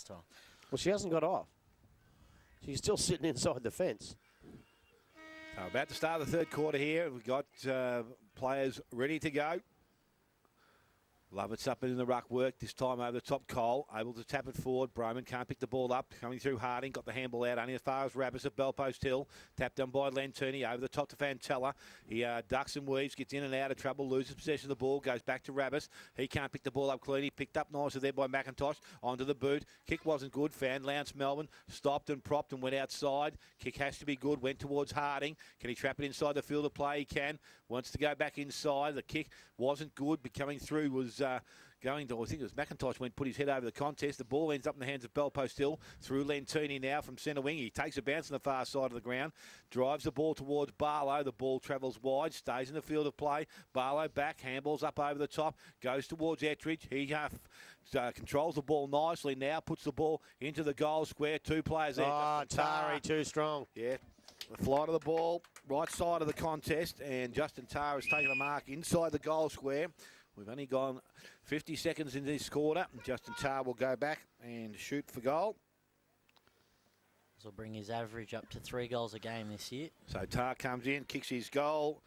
last time. Well, she hasn't got off. She's still sitting inside the fence. So about to start the third quarter here. We've got players ready to go. Lovett's up in the ruck work, this time over the top. Cole, able to tap it forward. Broman can't pick the ball up. Coming through Harding, got the handball out only as far as Rabbis at Bellpost Hill. Tapped down by Lantini, over the top to Fantella. He ducks and weaves, gets in and out of trouble, loses possession of the ball, goes back to Rabbis. He can't pick the ball up cleanly. Picked up nicely there by McIntosh. Onto the boot. Kick wasn't good. Fan Lounce Melbourne stopped and propped and went outside. Kick has to be good. Went towards Harding. Can he trap it inside the field of play? He can. Wants to go back inside. The kick wasn't good, but coming through was going to, I think it was McIntosh went, put his head over the contest. The ball ends up in the hands of Bellpost Hill through Lentini now from centre wing. He takes a bounce on the far side of the ground, drives the ball towards Barlow. The ball travels wide, stays in the field of play. Barlow back, handballs up over the top, goes towards Ettridge. He controls the ball nicely now, puts the ball into the goal square. Two players there. Oh, Tari too strong. Yeah. The flight of the ball, right side of the contest, and Justin Tarr has taken a mark inside the goal square. We've only gone 50 seconds in this quarter. Justin Tarr will go back and shoot for goal. This will bring his average up to 3 goals a game this year. So Tarr comes in, kicks his goal,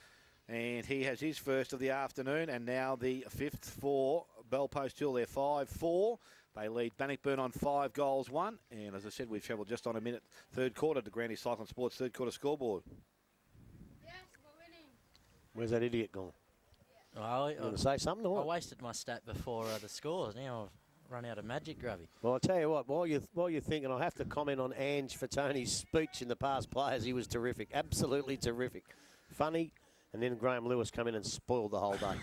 and he has his first of the afternoon, and now the fifth for Bellpost Hill. They're 5-4. They lead Bannockburn on 5 goals, 1. And as I said, we've travelled just on a minute. Third quarter to Granny Cycling Sports third quarter scoreboard. Yes, we're winning. Where's that idiot gone? Well, You want to say something? Or I what? wasted my stat before the scores. Now I've run out of magic, Grubby. Well, I'll tell you what, while you're thinking, I have to comment on Ange Fatoni's speech in the past players. He was terrific, absolutely terrific. Funny, and then Graham Lewis come in and spoiled the whole day.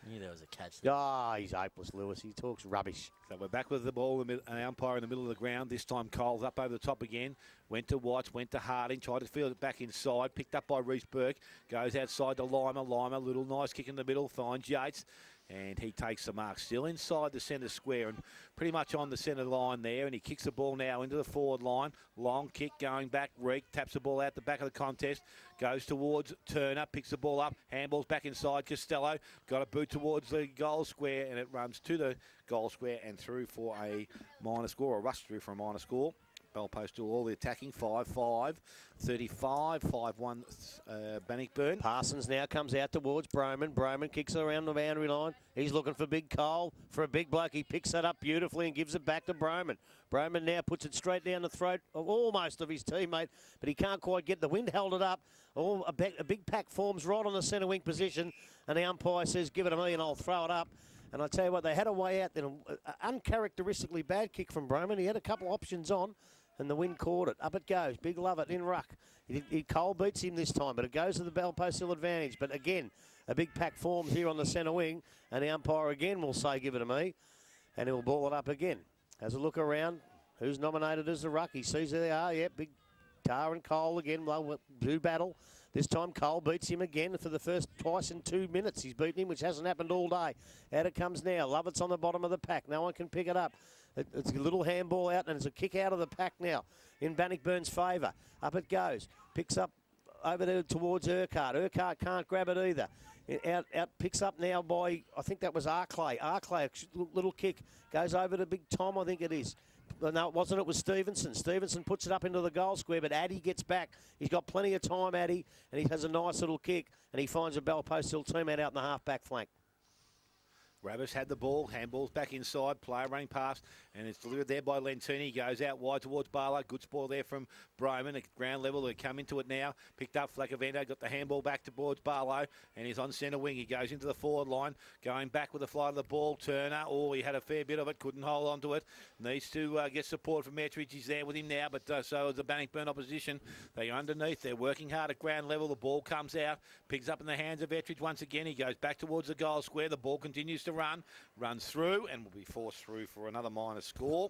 Knew there was a catch there. Ah, he's hopeless, Lewis. He talks rubbish. So we're back with the ball, an umpire in the middle of the ground. This time Cole's up over the top again. Went to Watts, went to Harding, tried to field it back inside. Picked up by Reece Burke. Goes outside to Lima. Lima, little nice kick in the middle. Finds Yates. And he takes the mark. Still inside the centre square and pretty much on the centre line there. And he kicks the ball now into the forward line. Long kick going back. Reek taps the ball out the back of the contest. Goes towards Turner. Picks the ball up. Handballs back inside. Costello got a boot towards the goal square. And it runs to the goal square and through for a minor score. Or rush through for a minor score. Bellpost do all the attacking. 5-5. 35. 5-1 Bannockburn. Parsons now comes out towards Broman. Broman kicks around the boundary line. He's looking for Big Cole, for a big bloke. He picks that up beautifully and gives it back to Broman. Broman now puts it straight down the throat of almost of his teammate, but he can't quite get the wind held it up. Oh, a big pack forms right on the centre wing position, and the umpire says, give it to me and I'll throw it up. And I tell you what, they had a way out then, an uncharacteristically bad kick from Broman. He had a couple options on, and the wind caught it. Up it goes. Big Lovett in ruck. Cole beats him this time, but it goes to the Bellpost Hill advantage. But again, a big pack forms here on the centre wing, and the umpire again will say, give it to me, and he'll ball it up again. Has a look around. Who's nominated as the ruck? He sees who they are. Yep, Big Tar and Cole again. Do battle. This time Cole beats him again for the first twice in 2 minutes. He's beaten him, which hasn't happened all day. Out it comes now. Lovett's on the bottom of the pack. No one can pick it up. It's a little handball out, and it's a kick out of the pack now in Bannockburn's favour. Up it goes. Picks up over there towards Urquhart. Urquhart can't grab it either. Out picks up now by, I think that was Arclay. Arclay, little kick. Goes over to Big Tom, I think it is. No, it wasn't. It was Stevenson. Stevenson puts it up into the goal square, but Addy gets back. He's got plenty of time, Addy, and he has a nice little kick, and he finds a Bellpost Hill teammate out in the half-back flank. Rabbis had the ball, handballs back inside, player running past, and it's delivered there by Lentini. Goes out wide towards Barlow. Good spoil there from Broman at ground level. They come into it now. Picked up Flacavento, got the handball back towards Barlow, and he's on centre wing. He goes into the forward line, going back with the flight of the ball. Turner, he had a fair bit of it, couldn't hold on to it. Needs to get support from Ettridge. He's there with him now, but so is the Bannockburn opposition. They're underneath. They're working hard at ground level. The ball comes out, picks up in the hands of Ettridge once again. He goes back towards the goal square. The ball continues to runs through, and will be forced through for another minor score.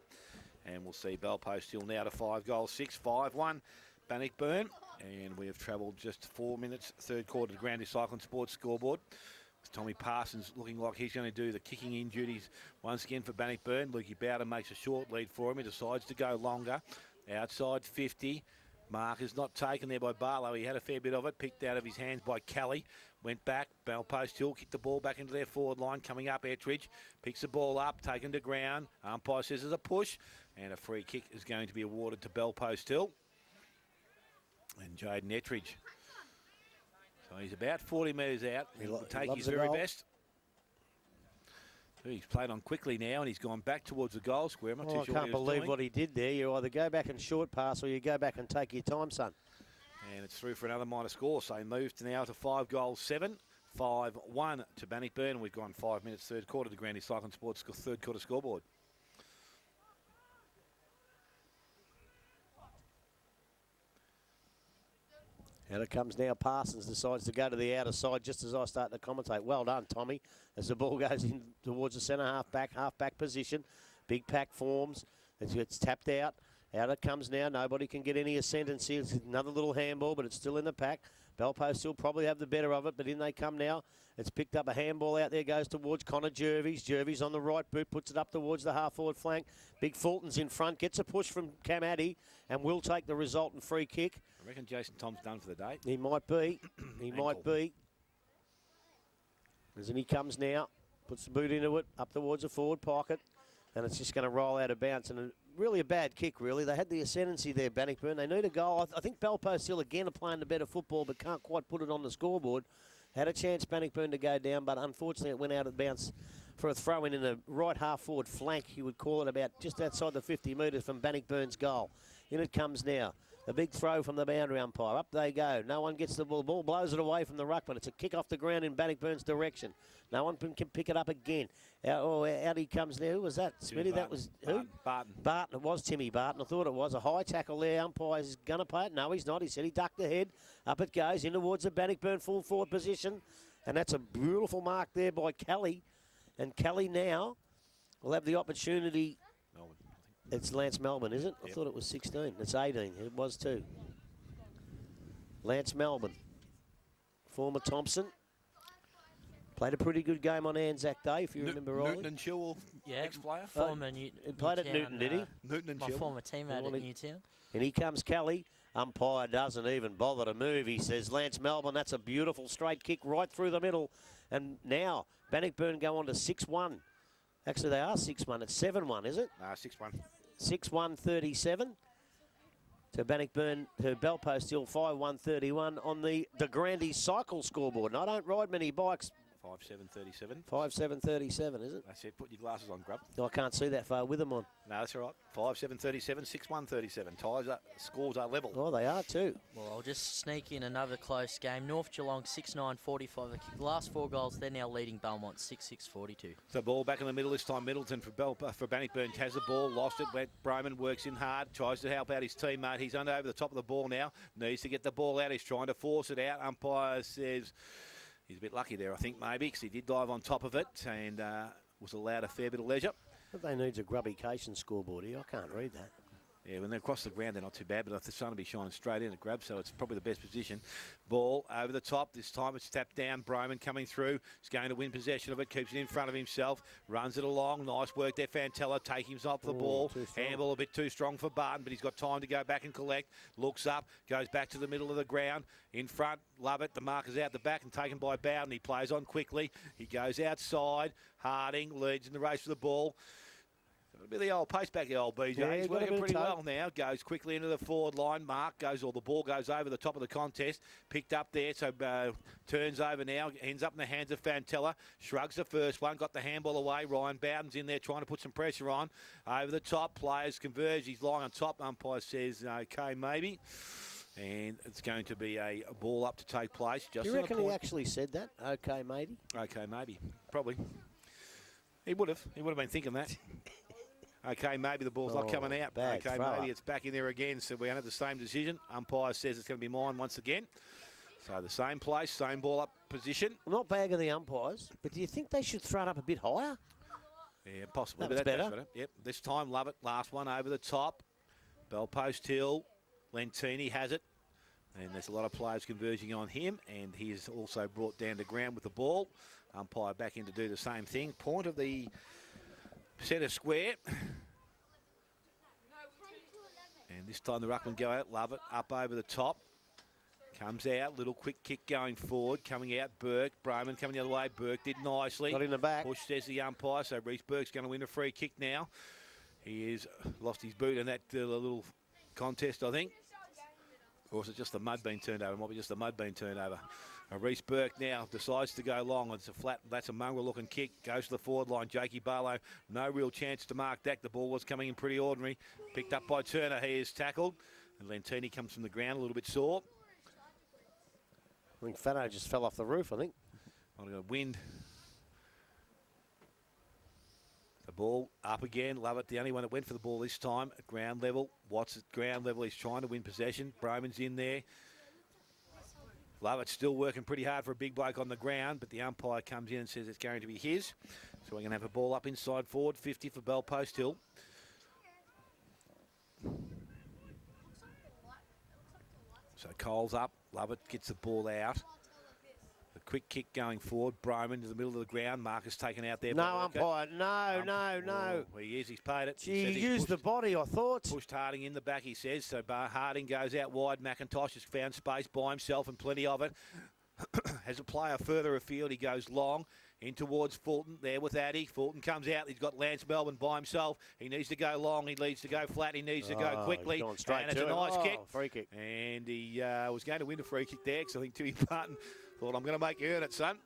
And we'll see Bellpost Hill now to 5 goals, 6, 5-1 Bannockburn. And we have travelled just 4 minutes, third quarter to Grandy Cycling Sports scoreboard. With Tommy Parsons looking like he's going to do the kicking in duties once again for Bannockburn. Lukey Bowden makes a short lead for him. He decides to go longer. Outside 50. Mark is not taken there by Barlow. He had a fair bit of it, picked out of his hands by Kelly. Went back, Bell Post Hill, kicked the ball back into their forward line. Coming up, Ettridge picks the ball up, taken to ground. Umpire says there's a push, and a free kick is going to be awarded to Bell Post Hill. And Jaden Ettridge. So he's about 40 metres out. He'll take his very best. He's played on quickly now, and he's gone back towards the goal square. I'm not too sure I can't believe what he did there. You either go back and short pass or you go back and take your time, son. And it's through for another minor score. So he moved now to 5-7, 5-1 to Bannockburn. We've gone 5 minutes, third quarter to Grandy Cycling Sports third quarter scoreboard. And it comes now. Parsons decides to go to the outer side just as I start to commentate. Well done, Tommy, as the ball goes in towards the centre half-back position. Big pack forms. It's tapped out. Out it comes now. Nobody can get any ascendancy. It's another little handball, but it's still in the pack. Bell Post still probably have the better of it, but in they come now. It's picked up a handball out there, goes towards Connor Jervis. Jervis on the right boot, puts it up towards the half-forward flank. Big Fulton's in front, gets a push from Cam Addy, and will take the resultant free kick. I reckon Jason Tom's done for the day. He might be. He might be. As in he comes now, puts the boot into it, up towards the forward pocket, and it's just going to roll out of bounds. And really a bad kick, really. They had the ascendancy there, Bannockburn. They need a goal. I think Bell Post Hill again are playing the better football, but can't quite put it on the scoreboard. Had a chance, Bannockburn, to go down, but unfortunately it went out of bounds for a throw-in the right half-forward flank. You would call it about just outside the 50 metres from Bannockburn's goal. In it comes now. A big throw from the boundary umpire. Up they go. No one gets the ball. The ball blows it away from the ruckman. It's a kick off the ground in Bannockburn's direction. No one can pick it up again. Out he comes now. Who was that? Smitty, that was who? Barton. Barton. It was Timmy Barton. I thought it was. A high tackle there. Umpire's going to pay it. No, he's not. He said he ducked the head. Up it goes in towards the Bannockburn full forward position. And that's a beautiful mark there by Kelly. And Kelly now will have the opportunity. Melbourne. It's Lance Melbourne, is it? Yep. I thought it was 16. It's 18. It was too. Lance Melbourne. Former Thompson. Played a pretty good game on Anzac Day, if you remember rightly. Newton and Chill, Yeah, ex-player. former He played at Newton, did he? Newton and My Chill. former teammate at Newtown. And here comes Kelly. Umpire doesn't even bother to move. He says, Lance Melbourne, that's a beautiful straight kick right through the middle. And now Bannockburn go on to 6-1. Actually, they are 6-1. It's 7-1, is it? 6-1. 6-1-37 to Bannockburn, to Bell Post Hill 5-1-31 on the Grandy cycle scoreboard. And I don't ride many bikes. 5-7-37. 5-7-37, is it? That's it. Put your glasses on, Grub. I can't see that far with them on. No, that's all right. 5-7-37, 6-1-37. Ties up. Scores are level. Oh, they are too. Well, I'll just sneak in another close game. North Geelong 6-9-45. The last 4 goals, they're now leading Belmont 6-6-42. So ball back in the middle this time. Middleton for Bannockburn has the ball, lost it. Broman works in hard, tries to help out his teammate. He's under over the top of the ball now. Needs to get the ball out. He's trying to force it out. Umpire says he's a bit lucky there, I think, maybe, because he did dive on top of it and was allowed a fair bit of leisure. But they need a grubbication scoreboard here. I can't read that. Yeah, when they're across the ground, they're not too bad, but the sun will be shining straight in at Grab, so it's probably the best position. Ball over the top. This time it's tapped down. Broman coming through. He's going to win possession of it. Keeps it in front of himself. Runs it along. Nice work there, Fantella. Taking him off the ball. Handball a bit too strong for Barton, but he's got time to go back and collect. Looks up. Goes back to the middle of the ground. In front. Love it. The marker's out the back and taken by Bowden. He plays on quickly. He goes outside. Harding leads in the race for the ball. A bit of the old pace back, the old BJ. Yeah, he's working pretty well now. Goes quickly into the forward line. Mark goes, or the ball goes over the top of the contest. Picked up there, so turns over now. Ends up in the hands of Fantella. Shrugs the first one. Got the handball away. Ryan Bowden's in there trying to put some pressure on. Over the top. Players converge. He's lying on top. Umpire says, okay, maybe. And it's going to be a ball up to take place. Just Do you reckon he actually said that? Okay, maybe. Okay, maybe. Probably. He would have. He would have been thinking that. Okay, maybe the ball's not coming out. Okay, maybe it's back in there again. So we have the same decision. Umpire says it's going to be mine once again. So the same place, same ball up position. I'm not bagging the umpires, but do you think they should throw it up a bit higher? Yeah, possibly. That's better. Yep, this time, love it. Last one over the top. Bell Post Hill. Lentini has it. And there's a lot of players converging on him. And he is also brought down to ground with the ball. Umpire back in to do the same thing. Point of the centre square. And This time the ruckman go out, love it, up over the top. Comes out, little quick kick going forward, coming out Burke. Broman coming the other way. Burke did nicely. Got in the back. Push, says the umpire, so Reece Burke's going to win a free kick now. He has lost his boot in that little contest, I think. Or is it just the mud being turned over? It might be just the mud being turned over. Reece Burke now decides to go long. It's a flat, that's a mongrel-looking kick. Goes to the forward line. Jakey Barlow, no real chance to mark that. The ball was coming in pretty ordinary. Picked up by Turner. He is tackled. And Lentini comes from the ground a little bit sore. I think Fano just fell off the roof, I think. I'm going to wind. The ball up again. Love it. The only one that went for the ball this time at ground level. Watts at ground level. He's trying to win possession. Broman's in there. Love it. Still working pretty hard for a big bloke on the ground, but the umpire comes in and says it's going to be his. So we're going to have a ball up inside forward. 50 for Bell Post Hill. So Cole's up. Love it. Gets the ball out. A quick kick going forward. Broman to the middle of the ground. Marcus taken out there. No umpire. No. Well, he is. He's paid it. Gee, he used the body, I thought. Pushed Harding in the back, he says. So Harding goes out wide. McIntosh has found space by himself and plenty of it. Has a player further afield. He goes long in towards Fulton. There with Addy. Fulton comes out. He's got Lance Melbourne by himself. He needs to go long. He needs to go flat. He needs to go quickly. And it's a nice kick. Free kick. And he was going to win a free kick there because I think Timmy Barton thought, I'm going to make you earn it, son.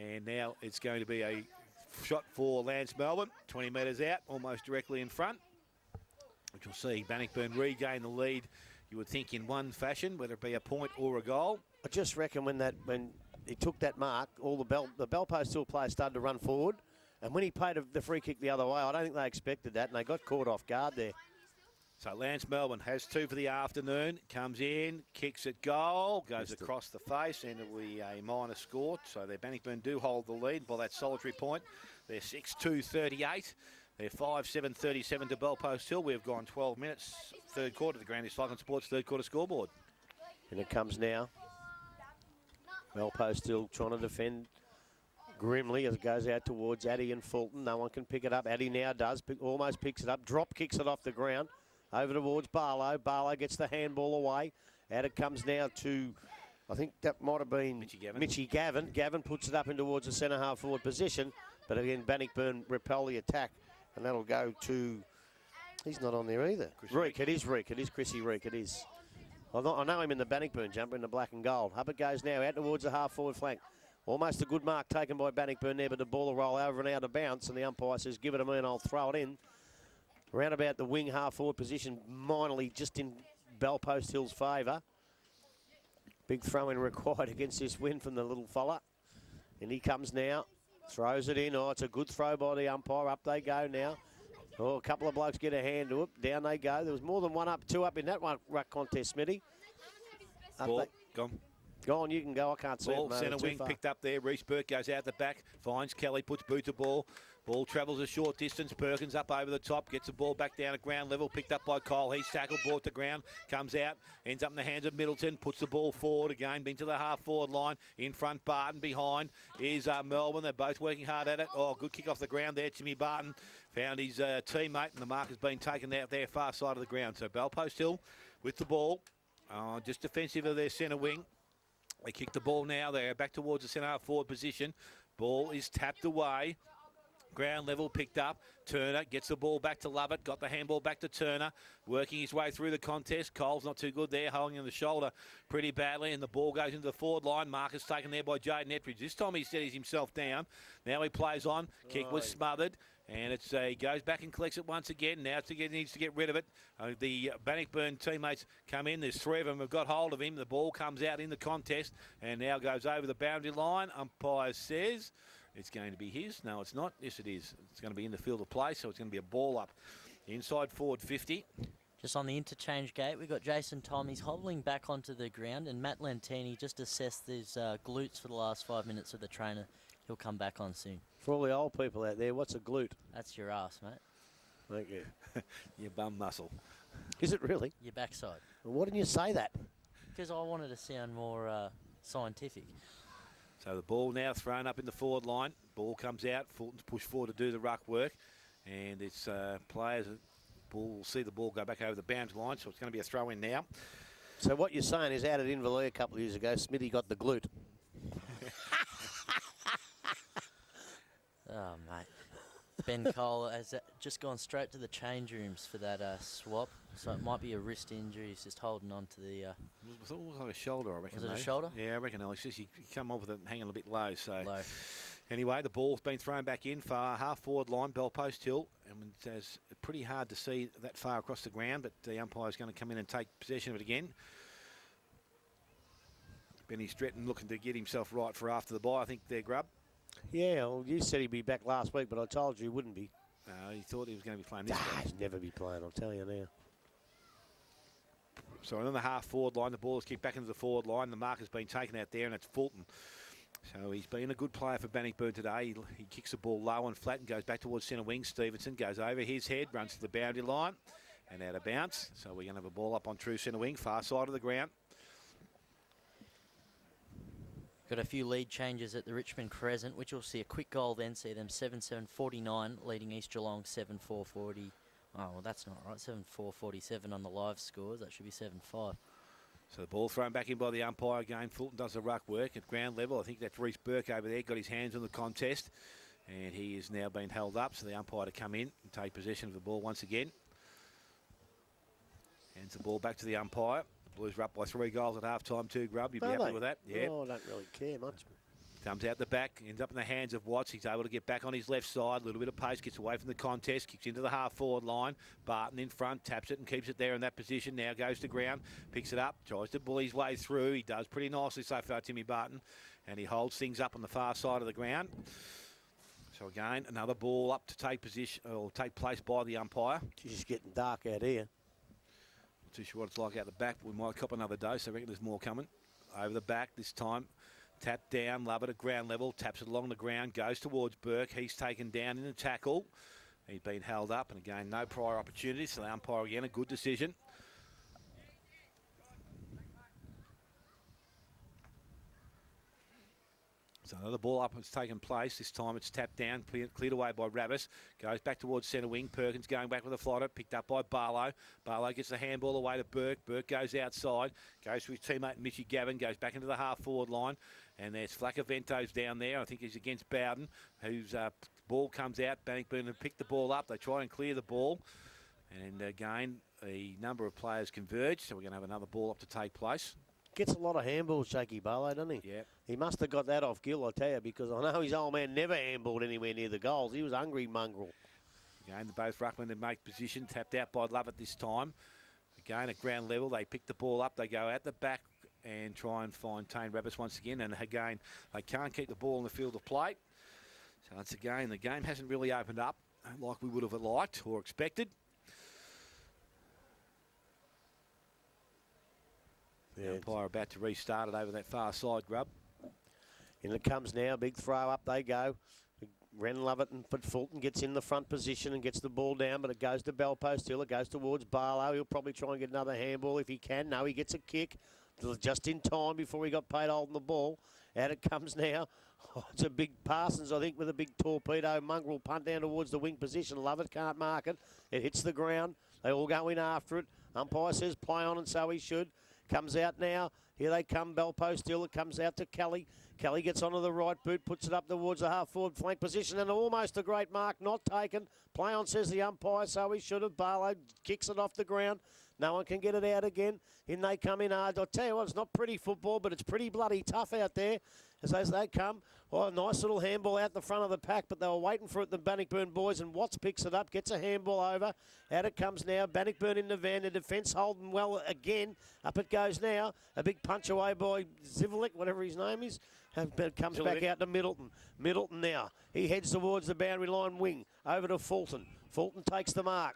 And now it's going to be a shot for Lance Melbourne. 20 metres out, almost directly in front. Which we'll see Bannockburn regain the lead, you would think, in one fashion, whether it be a point or a goal. I just reckon when he took that mark, all the Bell Post Hill players started to run forward. And when he played the free kick the other way, I don't think they expected that, and they got caught off guard there. So Lance Melbourne has 2 for the afternoon. Comes in, kicks at goal, goes across the face, and it will be a minor score. So their Bannockburn do hold the lead by that solitary point. They're 6-2-38. They're 5-7-37 to Bell Post Hill. We've gone 12 minutes. Third quarter, the Grand East Cycling Sports third quarter scoreboard. And it comes now. Bell Post Hill trying to defend grimly as it goes out towards Addy and Fulton. No one can pick it up. Addy now does, almost picks it up. Drop kicks it off the ground. Over towards Barlow. Barlow gets the handball away. Out it comes now to, I think that might have been Mitchie Gavin. Gavin puts it up in towards the centre half forward position. But again, Bannockburn repel the attack. And that'll go to, he's not on there either. Reek, it is Reek. It is Chrissy Reek. It is. I know him in the Bannockburn jumper in the black and gold. Up it goes now out towards the half forward flank. Almost a good mark taken by Bannockburn there, but the ball will roll over and out of bounds. And the umpire says, give it to me and I'll throw it in. Round about the wing half-forward position, minorly just in Bell Post Hill's favour. Big throw-in required against this win from the little fella. And he comes now, throws it in. Oh, it's a good throw by the umpire. Up they go now. Oh, a couple of blokes get a hand to it. Down they go. There was more than one up, 2 up in that one ruck contest, Smitty. Ball, gone. Go on, you can go. I can't see Ball, it. centre wing picked up there. Reece Burke goes out the back. Finds Kelly, puts boot to ball. Ball travels a short distance. Perkins up over the top. Gets the ball back down at ground level. Picked up by Cole. He's tackled, brought to ground. Comes out. Ends up in the hands of Middleton. Puts the ball forward again. Into the half-forward line. In front, Barton. Behind is Melbourne. They're both working hard at it. Oh, good kick off the ground there. Jimmy Barton found his teammate, and the mark has been taken out there far side of the ground. So Bell Post Hill with the ball. Just defensive of their centre wing. They kick the ball now. They're back towards the centre half forward position. Ball is tapped away. Ground level picked up. Turner gets the ball back to Lovett. Got the handball back to Turner. Working his way through the contest. Cole's not too good there. Holding in the shoulder pretty badly. And the ball goes into the forward line. Marcus taken there by Jaden Etridge. This time he steadies himself down. Now he plays on. Kick was smothered. And he goes back and collects it once again. Now needs to get rid of it. The Bannockburn teammates come in. There's 3 of them have got hold of him. The ball comes out in the contest and now goes over the boundary line. Umpire says it's going to be his. No, it's not. Yes, it is. It's going to be in the field of play, so it's going to be a ball up. Inside forward 50. Just on the interchange gate, we've got Jason Tom. He's hobbling back onto the ground, and Matt Lentini just assessed his glutes for the last 5 minutes with the trainer. He'll come back on soon. For all the old people out there, what's a glute? That's your ass, mate. Thank you. Your bum muscle. Is it really? Your backside. Well, why didn't you say that? Because I wanted to sound more scientific. So the ball now thrown up in the forward line. Ball comes out. Fulton's pushed forward to do the ruck work. And it's players Bull will see the ball go back over the boundary line, so it's going to be a throw in now. So what you're saying is out at Inverleigh a couple of years ago, Smithy got the glute. Oh, mate. Ben Cole has just gone straight to the change rooms for that swap. So it might be a wrist injury. He's just holding on to the... I thought it was like a shoulder, I reckon. Was it a mate. shoulder? Yeah, I reckon, Alex. Just you come off with it hanging a bit low. So Low. Anyway, the ball's been thrown back in far, half-forward line, bell post hill. And it's pretty hard to see that far across the ground, but the umpire's going to come in and take possession of it again. Benny Stretton looking to get himself right for after the bye, I think, there, Grub. Yeah, well, you said he'd be back last week, but I told you he wouldn't be. He thought he was going to be playing this week. He'd never be playing, I'll tell you now. So on the half-forward line, the ball is kicked back into the forward line. The mark has been taken out there, and it's Fulton. So he's been a good player for Bannockburn today. He kicks the ball low and flat and goes back towards centre wing. Stevenson goes over his head, runs to the boundary line and out of bounds. So we're going to have a ball up on true centre wing, far side of the ground. Got a few lead changes at the Richmond Crescent, which will see a quick goal then, see them 7-7-49, leading East Geelong 7-4-40. Oh, well, that's not right. 7-4-47 on the live scores. That should be 7-5. So the ball thrown back in by the umpire again. Fulton does the ruck work at ground level. I think that's Reece Burke over there, got his hands on the contest. And he is now being held up, so the umpire to come in and take possession of the ball once again. Hands the ball back to the umpire. Blues are up by 3 goals at half-time too, Grub. You'd be happy with that? Yeah. Oh, I don't really care much. Comes out the back, ends up in the hands of Watts. He's able to get back on his left side. A little bit of pace, gets away from the contest, kicks into the half-forward line. Barton in front, taps it and keeps it there in that position. Now goes to ground, picks it up, tries to bully his way through. He does pretty nicely so far, Timmy Barton. And he holds things up on the far side of the ground. So again, another ball up to take position, or take place by the umpire. It's just getting dark out here. Not too sure what it's like out the back, but we might cop another dose. I reckon there's more coming. Over the back this time. Tap down, Lovett at ground level, taps it along the ground, goes towards Burke. He's taken down in the tackle. He's been held up, and again, no prior opportunity. So the umpire again, a good decision. So another ball up has taken place. This time it's tapped down, cleared away by Ravis. Goes back towards centre wing. Perkins going back with a flotter, picked up by Barlow. Barlow gets the handball away to Burke. Burke goes outside, goes to his teammate Mitchy Gavin, goes back into the half-forward line. And there's Flaccavento's down there. I think he's against Bowden, whose ball comes out. Bannockburn have picked the ball up. They try and clear the ball. And again, a number of players converge, so we're going to have another ball up to take place. Gets a lot of handballs, Shaky Barlow, doesn't he? Yeah. He must have got that off Gill, I tell you, because I know his old man never handballed anywhere near the goals. He was hungry mongrel. Again, both ruckmen to make position, tapped out by Lovett this time. Again, at ground level, they pick the ball up. They go out the back and try and find Tane Rabbits once again. And again, they can't keep the ball in the field of play. So once again, the game hasn't really opened up like we would have liked or expected. Yeah, The umpire about to restart it over that far side, Grub. and it comes now, big throw up they go. Ren Lovett, but Fulton gets in the front position and gets the ball down, but it goes to Bell Post Hill. It goes towards Barlow. He'll probably try and get another handball if he can. No, he gets a kick just in time before he got paid holding the ball. Out it comes now. Oh, it's a big Parsons, I think, with a big torpedo mongrel punt down towards the wing position. Lovett can't mark it. It hits the ground. They all go in after it. Umpire says play on, and so he should. Comes out now. Here they come, Bell Post Hill. It comes out to Kelly. Kelly gets onto the right boot, puts it up towards the half-forward flank position, and almost a great mark, not taken. Play on, says the umpire, so he should have. Barlow kicks it off the ground. No one can get it out again. In they come in hard. I'll tell you what, it's not pretty football, but it's pretty bloody tough out there as they come. Oh, a nice little handball out the front of the pack, but they were waiting for it, the Bannockburn boys, and Watts picks it up, gets a handball over. Out it comes now. Bannockburn in the van. The defence holding well again. Up it goes now. A big punch away by Zivalik, whatever his name is. It comes back out to Middleton. Middleton now. He heads towards the boundary line wing. Over to Fulton. Fulton takes the mark.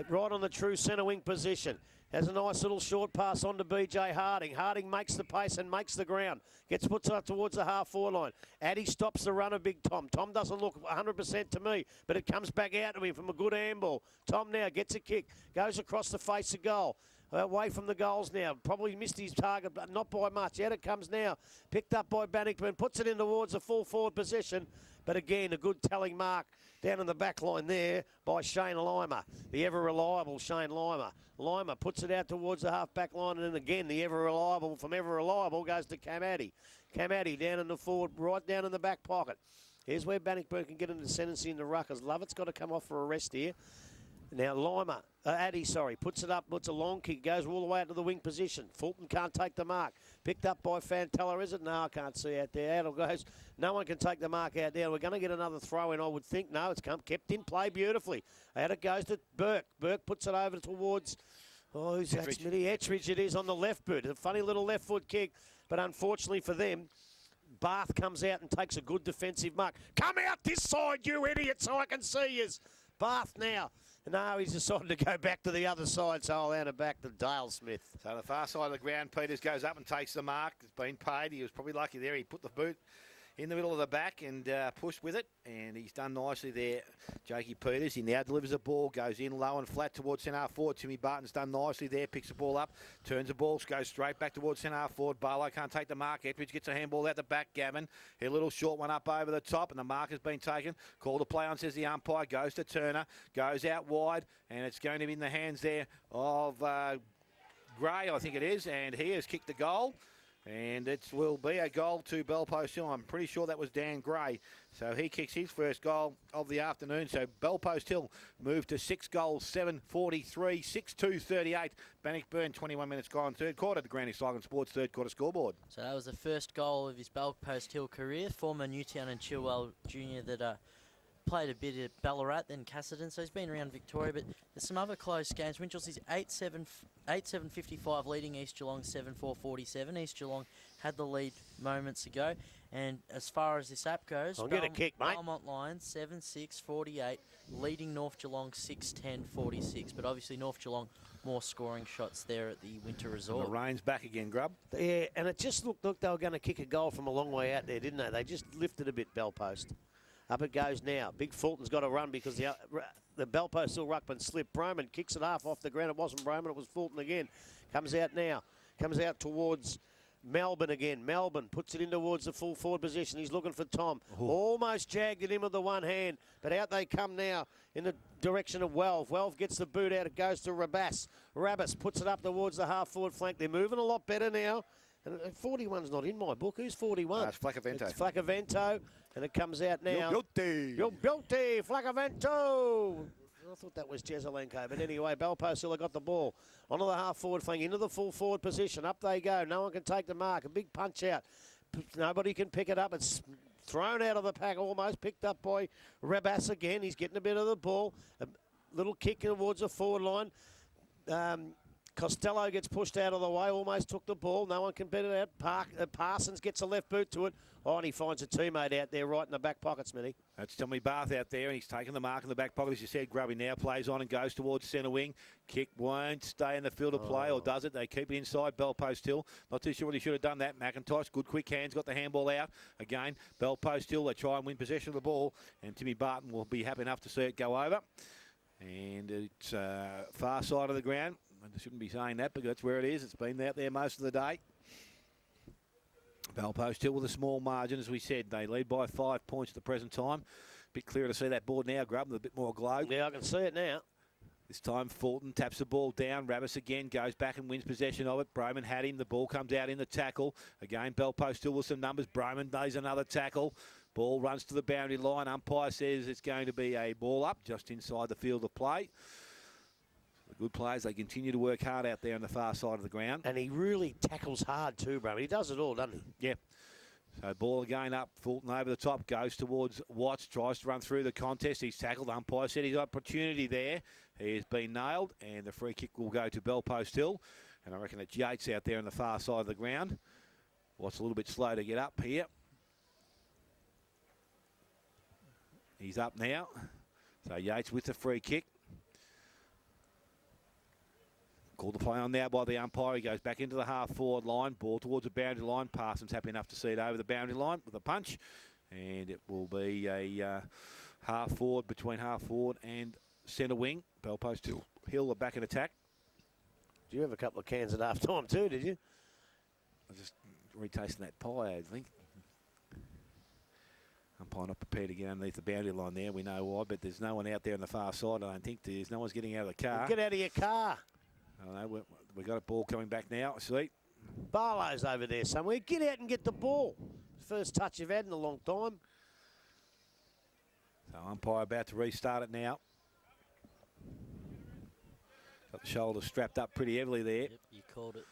Right on the true centre wing position. Has a nice little short pass on to BJ Harding. Harding makes the pace and makes the ground. Puts it up towards the half-forward line. Addy stops the run of Big Tom. Tom doesn't look 100% to me, but it comes back out to him from a good handball. Tom now gets a kick. Goes across the face of goal. Away from the goals now. Probably missed his target, but not by much. Out it comes now. Picked up by Bannockburn. Puts it in towards the full forward position. But again, a good telling mark down in the back line there by Shane Lima, the ever-reliable Shane Lima. Lima puts it out towards the half-back line, and then again, the ever-reliable from ever-reliable goes to Camatti. Camatti down in the forward, right down in the back pocket. Here's where Bannockburn can get into the ascendancy in the ruckers. Lovett's got to come off for a rest here. Now Lima, Addy, puts it up, puts a long kick, goes all the way out to the wing position. Fulton can't take the mark. Picked up by Fantella, is it? No, I can't see out there. Out it goes. No one can take the mark out there. We're going to get another throw in, I would think. No, it's kept in play beautifully. Out it goes to Burke. Burke puts it over towards, who's that? Smitty Etridge it is on the left boot. A funny little left foot kick, but unfortunately for them, Bath comes out and takes a good defensive mark. Come out this side, you idiot, so I can see yous. Bath now. No, he's decided to go back to the other side, so I'll hand it back to Dale Smith. So the far side of the ground, Peters goes up and takes the mark. It's been paid. He was probably lucky there. He put the boot in the middle of the back and pushed with it, and he's done nicely there, Jakey Peters. He now delivers the ball, goes in low and flat towards centre forward. Timmy Barton's done nicely there, picks the ball up, turns the ball, goes straight back towards centre forward. Barlow can't take the mark. Etridge gets a handball out the back. Gavin, a little short one up over the top, and the mark has been taken. Call to play on, says the umpire. Goes to Turner, goes out wide, and it's going to be in the hands there of Gray, I think it is, and he has kicked the goal. And it will be a goal to Belpost Hill. I'm pretty sure that was Dan Gray. So he kicks his first goal of the afternoon. So Belpost Hill moved to 6 goals, 7:43, 6:2:38. Bannockburn, 21 minutes gone. Third quarter to Granny Sligo Sports third quarter scoreboard. So that was the first goal of his Belpost Hill career. Former Newtown and Chilwell Junior that played a bit at Ballarat, then Cassidy, so he's been around Victoria, but there's some other close games. Winchelsea 8-7-55 leading East Geelong 7-4-47. East Geelong had the lead moments ago, and as far as this app goes, I'll get a kick, mate. Belmont Lions 7-6-48, leading North Geelong 6-10-46, but obviously North Geelong more scoring shots there at the Winter Resort. And the rain's back again, Grub. Yeah, and it just looked they were going to kick a goal from a long way out there, didn't they? They just lifted a bit, Belpost. Up it goes now. Big Fulton's got to run because the Belpost Hill ruckman slipped. Broman kicks it half off the ground. It wasn't Broman, it was Fulton again. Comes out now. Comes out towards Melbourne again. Melbourne puts it in towards the full forward position. He's looking for Tom. Ooh. Almost jagged at him with the one hand, but out they come now in the direction of Welv. Welv gets the boot out. It goes to Rabas. Rabas puts it up towards the half forward flank. They're moving a lot better now. And 41's not in my book. Who's 41? It's Flacavento. It's Flacavento, and it comes out now. You're guilty. You're guilty, Flacavento. I thought that was Jezelenko, but anyway, Belpost Hill got the ball onto the half forward flank, into the full forward position. Up they go. No one can take the mark. A big punch out. Nobody can pick it up. It's thrown out of the pack almost. Picked up by Rabas again. He's getting a bit of the ball. A little kick towards the forward line. Costello gets pushed out of the way, almost took the ball. No one can beat it out. Parsons gets a left boot to it. Oh, and he finds a teammate out there right in the back pocket, Smitty. That's Tommy Bath out there, and he's taken the mark in the back pocket. As you said, Grubby now plays on and goes towards centre wing. Kick won't stay in the field of play, or does it? They keep it inside Belpost Hill. Not too sure what he should have done that. McIntosh, good quick hands, got the handball out. Again, Belpost Hill, they try and win possession of the ball, and Timmy Barton will be happy enough to see it go over. And it's far side of the ground. I shouldn't be saying that, but that's where it is. It's been out there most of the day. Belpost Hill with a small margin, as we said. They lead by 5 points at the present time. A bit clearer to see that board now, Grub, with a bit more glow. Yeah, I can see it now. This time Fulton taps the ball down. Rabas again goes back and wins possession of it. Broman had him. The ball comes out in the tackle. Again, Belpost Hill with some numbers. Broman lays another tackle. Ball runs to the boundary line. Umpire says it's going to be a ball up just inside the field of play. The good players, they continue to work hard out there on the far side of the ground. And he really tackles hard too, bro. He does it all, doesn't he? Yeah. So ball again up. Fulton over the top, goes towards Watts, tries to run through the contest. He's tackled. Umpire said he's got opportunity there. He has been nailed, and the free kick will go to Belpost Hill. And I reckon it's Yates out there on the far side of the ground. Watts a little bit slow to get up here. He's up now. So Yates with the free kick. Called the play on now by the umpire. He goes back into the half-forward line. Ball towards the boundary line. Parsons happy enough to see it over the boundary line with a punch. And it will be a half-forward between half-forward and centre wing. Belpost Hill are back in attack. Did you have a couple of cans at half-time too, did you? I was just retasting that pie, I think. Umpire not prepared to get underneath the boundary line there. We know why, but there's no one out there on the far side. I don't think there's no one's getting out of the car. Well, get out of your car. I know, we've got a ball coming back now. See? Barlow's over there somewhere. Get out and get the ball. First touch you've had in a long time. So umpire about to restart it now. Got the shoulder strapped up pretty heavily there. Yep, you called it.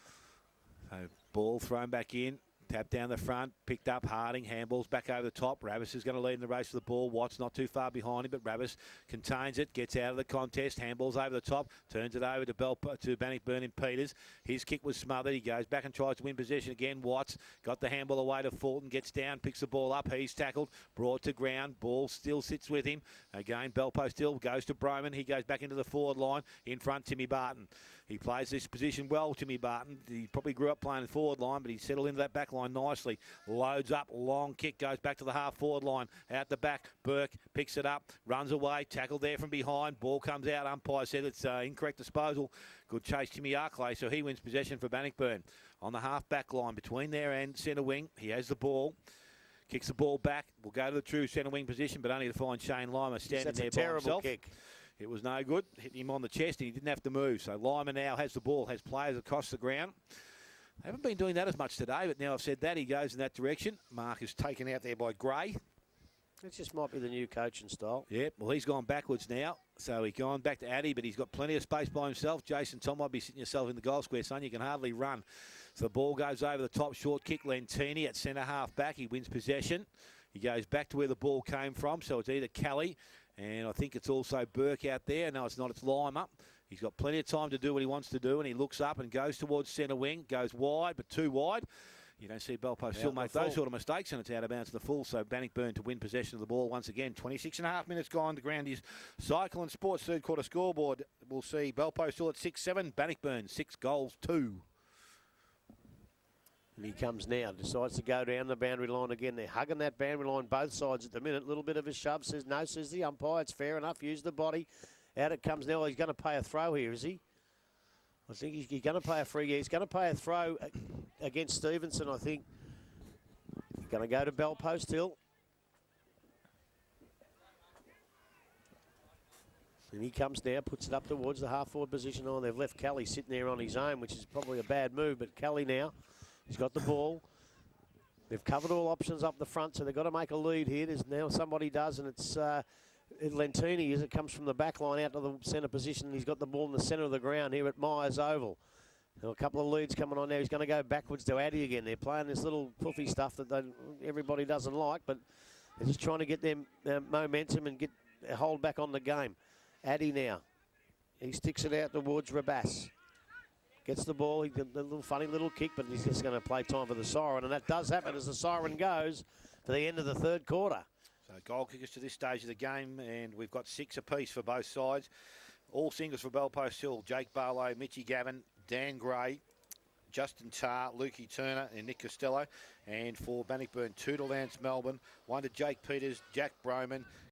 So ball thrown back in. Tap down the front, picked up Harding, handballs back over the top. Rabbis is going to lead in the race for the ball. Watts not too far behind him, but Rabbis contains it, gets out of the contest, handballs over the top, turns it over to Bannockburn and Peters. His kick was smothered. He goes back and tries to win possession again. Watts got the handball away to Fulton, gets down, picks the ball up. He's tackled, brought to ground. Ball still sits with him. Again, Belpo still goes to Broman. He goes back into the forward line. In front, Timmy Barton. He plays this position well, Timmy Barton. He probably grew up playing the forward line, but he settled into that back line nicely. Loads up, long kick, goes back to the half-forward line. Out the back, Burke picks it up, runs away, tackled there from behind. Ball comes out, umpire said it's incorrect disposal. Good chase, Timmy Arklay, so he wins possession for Bannockburn. On the half-back line, between there and centre wing, he has the ball. Kicks the ball back, will go to the true centre wing position, but only to find Shane Lima standing there by himself. Terrible kick. It was no good. Hit him on the chest and he didn't have to move. So Lima now has the ball, has players across the ground. They haven't been doing that as much today, but now I've said that, he goes in that direction. Mark is taken out there by Gray. It just might be the new coaching style. Yeah, well, he's gone backwards now. So he's gone back to Addy, but he's got plenty of space by himself. Jason Tom might be sitting yourself in the goal square, son. You can hardly run. So the ball goes over the top, short kick. Lentini at centre half back. He wins possession. He goes back to where the ball came from. So it's either Kelly, and I think it's also Burke out there. No, it's not. It's Lima. He's got plenty of time to do what he wants to do, and he looks up and goes towards centre wing. Goes wide, but too wide. You don't see Belpo still make those sort of mistakes, and it's out of bounds to the full. So Bannockburn to win possession of the ball once again. 26.5 minutes gone. The ground is Cycle and Sports third quarter scoreboard. We'll see Belpo still at 6-7. Bannockburn 6-2. And he comes now, decides to go down the boundary line again. They're hugging that boundary line both sides at the minute. A little bit of a shove. Says no, says the umpire. It's fair enough. Use the body. Out it comes now. He's going to pay a throw here, is he? I think he's going to pay a free. He's going to pay a throw against Stevenson, I think. Going to go to Belpo still. And he comes now, puts it up towards the half-forward position. Oh, they've left Kelly sitting there on his own, which is probably a bad move. But Kelly now, he's got the ball. They've covered all options up the front, so they've got to make a lead here. There's now somebody does, and it's Lentini as it comes from the back line out to the centre position. He's got the ball in the centre of the ground here at Myers Oval. Now a couple of leads coming on now. He's going to go backwards to Addy again. They're playing this little puffy stuff that everybody doesn't like, but they're just trying to get their momentum and get a hold back on the game. Addy now. He sticks it out towards Rabas. Gets the ball. He did a little funny little kick, but he's just going to play time for the siren, and that does happen as the siren goes to the end of the third quarter. So goal kickers to this stage of the game, and we've got 6 apiece for both sides. All singles for Belpost Hill. Jake Barlow, Mitchy Gavin, Dan Gray, Justin Tarr, Lukey Turner and Nick Costello. And for Bannockburn, 2 to Lance Melbourne, 1 to Jake Peters, Jack Broman,